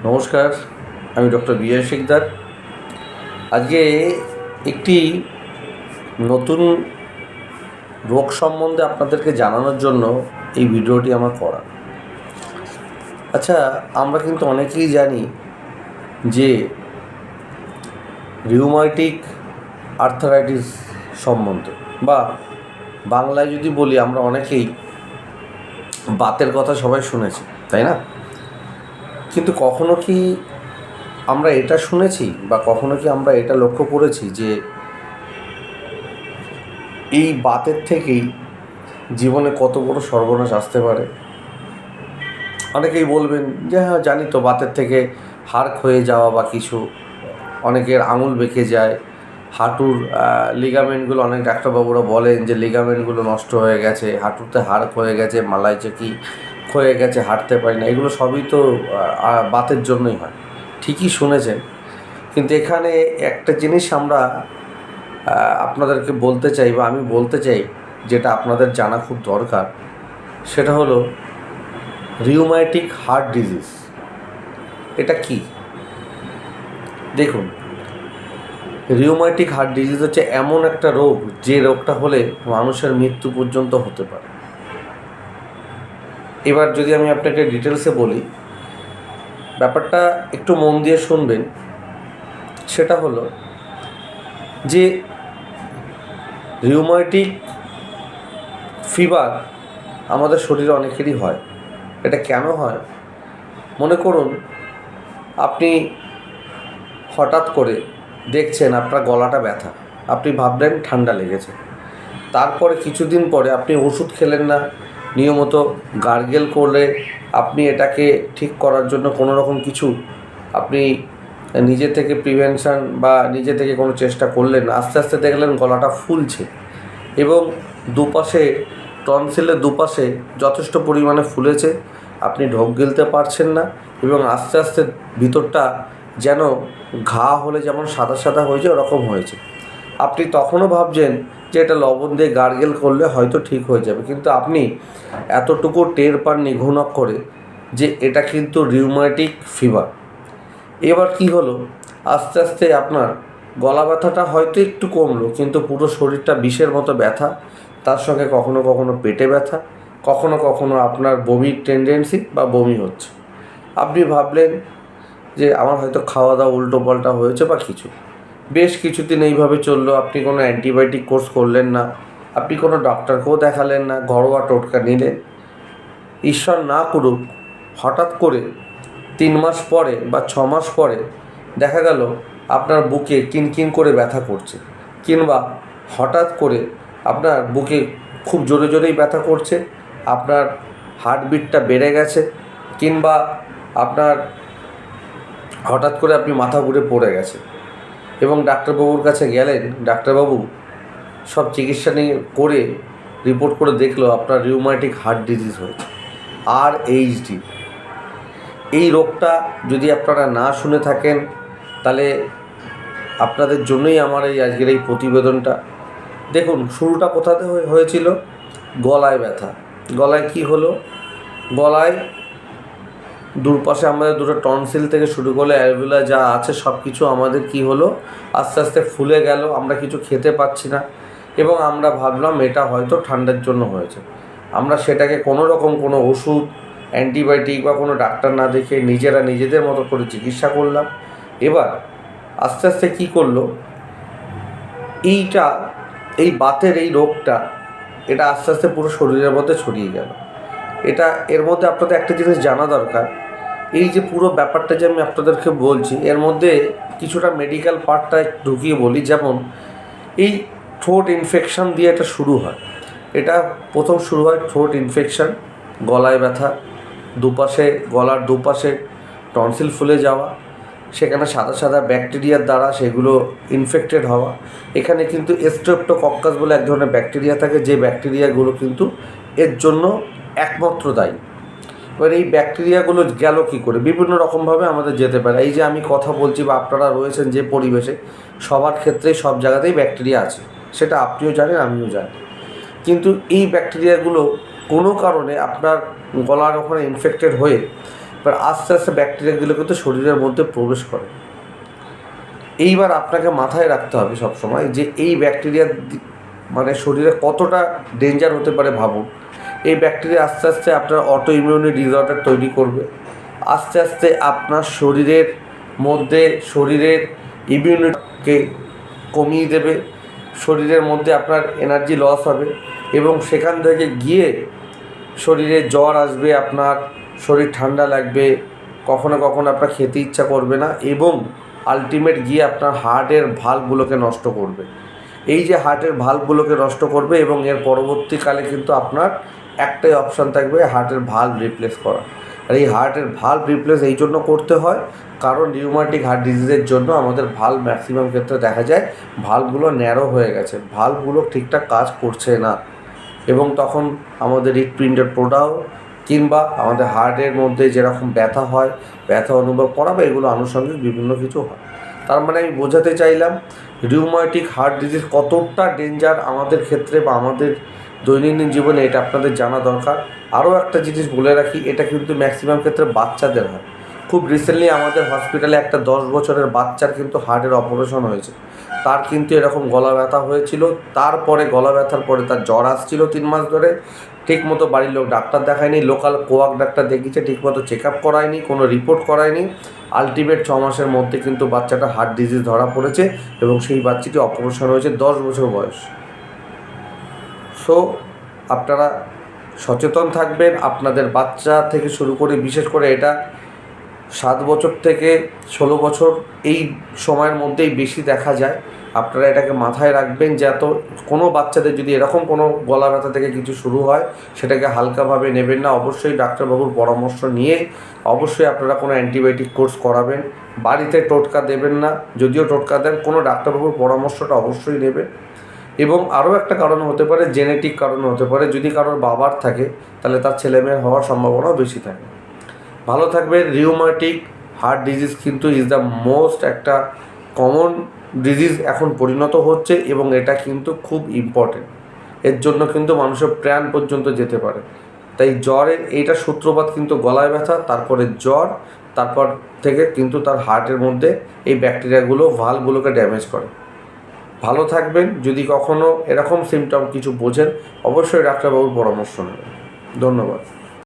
নমস্কার, আমি ডক্টর বিজয় শিকদার। আজকে একটি নতুন রোগ সম্বন্ধে আপনাদেরকে জানানোর জন্য এই ভিডিওটি আমার করা। আচ্ছা, আমরা কিন্তু অনেকেই জানি যে রিউমাটিক আর্থারাইটিস সম্বন্ধে, বা বাংলায় যদি বলি, আমরা অনেকেই বাতের কথা সবাই শুনেছি, তাই না? কিন্তু কখনো কি আমরা এটা শুনেছি বা কখনো কি আমরা এটা লক্ষ্য করেছি যে এই বাতের থেকেই জীবনে কত বড় সর্বনাশ আসতে পারে? অনেকেই বলবেন যে হ্যাঁ জানি তো, বাতের থেকে হাড় ক্ষয়ে যাওয়া বা কিছু, অনেকের আঙুল বেঁকে যায়, হাঁটুর লিগামেন্টগুলো, অনেক ডাক্তারবাবুরা বলেন যে লিগামেন্টগুলো নষ্ট হয়ে গেছে, হাঁটুতে হাড় ক্ষয়ে গেছে, মালাই চাকি ক্ষয়ে গেছে, হাঁটতে পারি না। এগুলো সবই তো বাতের জন্যই হয়। ঠিকই শুনেছেন, কিন্তু এখানে একটা জিনিস আমরা আপনাদেরকে বলতে চাই, বা আমি বলতে চাই, যেটা আপনাদের জানা খুব দরকার, সেটা হলো রিউম্যাটিক হার্ট ডিজিজ। এটা কি? দেখুন, রিউম্যাটিক হার্ট ডিজিজ হচ্ছে এমন একটা রোগ, যে রোগটা হলে মানুষের মৃত্যু পর্যন্ত হতে পারে। এবার যদি আমি আপনাকে ডিটেলসে বলি, ব্যাপারটা একটু মন দিয়ে শুনবেন। সেটা হলো যে রিউম্যাটিক ফিভার আমাদের শরীরে অনেকেরই হয়। এটা কেন হয়? মনে করুন, আপনি হঠাৎ করে দেখছেন আপনার গলাটা ব্যথা, আপনি ভাবলেন ঠান্ডা লেগেছে। তারপরে কিছুদিন পরে আপনি ওষুধ খেলেন না, নিয়মিত গার্গেল করলে আপনি এটাকে ঠিক করার জন্য কোনো রকম কিছু আপনি নিজে থেকে প্রিভেনশান বা নিজে থেকে কোনো চেষ্টা করলেন না, আস্তে আস্তে দেখলেন গলাটা ফুলছে এবং দুপাশে, টনসিলের দুপাশে যথেষ্ট পরিমাণে ফুলেছে, আপনি ঢোক গিলতে পারছেন না, এবং আস্তে আস্তে ভিতরটা যেন ঘা হলে যেমন সাদা সাদা হয়েছে ওরকম হয়েছে। আপনি তখনও ভাবছেন যে এটা লবণ দিয়ে গার্গেল করলে হয়তো ঠিক হয়ে যাবে, কিন্তু আপনি এতটুকু টের পাননি ঘুণ করে যে এটা কিন্তু রিউম্যাটিক ফিভার। এবার কি হলো, আস্তে আস্তে আপনার গলা ব্যথাটা হয়তো একটু কমলো, কিন্তু পুরো শরীরটা বিষের মতো ব্যথা, তার সঙ্গে কখনো কখনো পেটে ব্যথা, কখনো কখনো আপনার বমির টেন্ডেন্সি বা বমি হচ্ছে। আপনি ভাবলেন যে আমার হয়তো খাওয়া দাওয়া উল্টো পাল্টা হয়েছে বা কিছু। বেশ কিছুদিন এইভাবে চললো, আপনি কোনো অ্যান্টিবায়োটিক কোর্স করলেন না, আপনি কোনো ডক্টরকেও দেখালেন না, ঘরোয়া টোটকা নিলেন। ঈশ্বর না করুক, হঠাৎ করে 3 মাস পরে বা 6 মাস পরে দেখা গেল আপনার বুকে কিনকিন করে ব্যথা করছে, কিংবা হঠাৎ করে আপনার বুকে খুব জোরে জোরেই ব্যথা করছে, আপনার হার্টবিটটা বেড়ে গেছে, কিংবা আপনার হঠাৎ করে আপনি মাথা ঘুরে পড়ে গেছে এবং ডাক্তারবাবুর কাছে গেলেন, ডাক্তারবাবু সব চিকিৎসা নিয়ে করে রিপোর্ট করে দেখলো আপনার রিউম্যাটিক হার্ট ডিজিজ হয়েছে, RHD। এই রোগটা যদি আপনারা না শুনে থাকেন, তাহলে আপনাদের জন্যই আমার এই আজকের এই প্রতিবেদনটা। দেখুন, শুরুটা কোথাতে হয়েছিল? গলায় ব্যথা। গলায় কি হলো? গলায় দুপাশে আমাদের দুটো টনসিল থেকে শুরু করে অ্যালভিওলা যা আছে সব কিছু আমাদের কি হলো, আস্তে আস্তে ফুলে গেল, আমরা কিছু খেতে পাচ্ছি না, এবং আমরা ভাবলাম এটা হয়তো ঠান্ডার জন্য হয়েছে। আমরা সেটাকে কোনো রকম কোনো ওষুধ, অ্যান্টিবায়োটিক বা কোনো ডাক্তার না দেখে নিজেরা নিজেদের মতো করে চিকিৎসা করলাম। এবার আস্তে আস্তে কী করলো, এই বাতের এই রোগটা, এটা আস্তে আস্তে পুরো শরীরের মধ্যে ছড়িয়ে গেল। এর মধ্যে আপনাদের একটা জিনিস জানা দরকার, এই যে পুরো ব্যাপারটা যে আমি আপনাদেরকে বলছি, এর মধ্যে কিছুটা মেডিকেল পার্টটা ঢুকিয়ে বলি। যেমন এই থ্রোট ইনফেকশান দিয়ে এটা শুরু হয়। এটা প্রথম শুরু হয় থ্রোট ইনফেকশান, গলায় ব্যথা, দুপাশে, গলার দুপাশে টনসিল ফুলে যাওয়া, সেখানে সাদা সাদা ব্যাকটেরিয়ার দ্বারা সেগুলো ইনফেক্টেড হওয়া। এখানে কিন্তু স্ট্রেপ্টোকক্কাস বলে এক ধরনের ব্যাকটেরিয়া থাকে, যে ব্যাকটেরিয়াগুলো কিন্তু এর জন্য একমাত্র দায়ী। এবার এই ব্যাকটেরিয়াগুলো গেল কী করে? বিভিন্ন রকমভাবে আমাদের যেতে পারে। এই যে আমি কথা বলছি বা আপনারা রয়েছেন যে পরিবেশে, সবার ক্ষেত্রেই সব জায়গাতেই ব্যাকটেরিয়া আছে, সেটা আপনিও জানেন, আমিও জানি। কিন্তু এই ব্যাকটেরিয়াগুলো কোনো কারণে আপনার গলার ওখানে ইনফেক্টেড হয়ে এবার আস্তে আস্তে ব্যাকটেরিয়াগুলো কিন্তু শরীরের মধ্যে প্রবেশ করে। এইবার আপনাকে মাথায় রাখতে হবে সবসময় যে এই ব্যাকটেরিয়া মানে শরীরে কতটা ডেঞ্জার হতে পারে ভাবুন। এই ব্যাকটেরিয়া আস্তে আস্তে আপনার অটো ইমিউনি ডিসঅর্ডার তৈরি করবে, আস্তে আস্তে আপনার শরীরের মধ্যে শরীরের ইমিউনিটিকে কমিয়ে দেবে, শরীরের মধ্যে আপনার এনার্জি লস হবে এবং সেখান থেকে গিয়ে শরীরে জ্বর আসবে, আপনার শরীর ঠান্ডা লাগবে, কখনো কখনো আপনার খেতে ইচ্ছা করবে না এবং আলটিমেট গিয়ে আপনার হার্টের ভালভগুলোকে নষ্ট করবে। এই যে হার্টের ভালভগুলোকে নষ্ট করবে এবং এর পরবর্তীকালে কিন্তু আপনার একটাই অপশান থাকবে, হার্টের ভালভ রিপ্লেস করা। আর এই হার্টের ভালভ রিপ্লেস এই জন্য করতে হয় কারণ রিউমাটিক হার্ট ডিজিজের জন্য আমাদের ভালভ ম্যাক্সিমাম ক্ষেত্রে দেখা যায় ভালভগুলো ন্যারো হয়ে গেছে, ভালভগুলো ঠিকঠাক কাজ করছে না এবং তখন আমাদের হৃৎপিণ্ডের প্রদাহ কিংবা আমাদের হার্টের মধ্যে যেরকম ব্যথা হয়, ব্যথা অনুভব করা বা এগুলো আনুষঙ্গিক বিভিন্ন কিছু হয়। তার মানে আমি বোঝাতে চাইলাম রিউমাটিক হার্ট ডিজিজ কতটা ডেঞ্জার আমাদের ক্ষেত্রে বা আমাদের দৈনন্দিন জীবনে, এটা আপনাদের জানা দরকার। আরও একটা জিনিস বলে রাখি, এটা কিন্তু ম্যাক্সিমাম ক্ষেত্রে বাচ্চাদের হয়। খুব রিসেন্টলি আমাদের হসপিটালে একটা 10 বছরের বাচ্চার কিন্তু হার্টের অপারেশন হয়েছে। তার কিন্তু এরকম গলা ব্যথা হয়েছিল, তারপরে গলা ব্যথার পরে তার জ্বর আসছিল 3 মাস ধরে, ঠিকমতো বাড়ির লোক ডাক্তার দেখায়নি, লোকাল কোয়াক ডাক্তার দেখিয়েছে, ঠিকমতো চেক আপ করায়নি, কোনো রিপোর্ট করায়নি। আলটিমেট 6 মাসের মধ্যে কিন্তু বাচ্চাটা হার্ট ডিজিজ ধরা পড়েছে এবং সেই বাচ্চাটি অপারেশন হয়েছে 10 বছর বয়স। সো আপনারা সচেতন থাকবেন, আপনাদের বাচ্চা থেকে শুরু করে বিশেষ করে এটা 7 বছর থেকে 16 বছর এই সময়ের মধ্যেই বেশি দেখা যায়। আপনারা এটাকে মাথায় রাখবেন যে কোনো বাচ্চাদের যদি এরকম কোনো গলা ব্যথা থেকে কিছু শুরু হয় সেটাকে হালকাভাবে নেবেন না, অবশ্যই ডাক্তারবাবুর পরামর্শ নিয়ে অবশ্যই আপনারা কোনো অ্যান্টিবায়োটিক কোর্স করাবেন। বাড়িতে টোটকা দেবেন না, যদিও টোটকা দেন কোনো ডাক্তারবাবুর পরামর্শটা অবশ্যই নেবেন। এবং আরও একটা কারণ হতে পারে, জেনেটিক কারণ হতে পারে, যদি কারোর বাবার থাকে তাহলে তার ছেলেমেয়ের হওয়ার সম্ভাবনাও বেশি থাকে। ভালো থাকবেন। রিউমাটিক হার্ট ডিজিজ কিন্তু ইজ দ্য মোস্ট একটা কমন ডিজিজ এখন পরিণত হচ্ছে এবং এটা কিন্তু খুব ইম্পর্টেন্ট। এর জন্য কিন্তু মানুষের প্রাণ পর্যন্ত যেতে পারে। তাই জ্বরের এইটা সূত্রপাত কিন্তু গলায় ব্যথা, তারপরে জ্বর, তারপর থেকে কিন্তু তার হার্টের মধ্যে এই ব্যাকটেরিয়াগুলো ভালভগুলোকে ড্যামেজ করে। ভালো থাকবেন। যদি কখনও এরকম সিমটম কিছু বোঝেন অবশ্যই ডাক্তারবাবুর পরামর্শ নেবেন। ধন্যবাদ।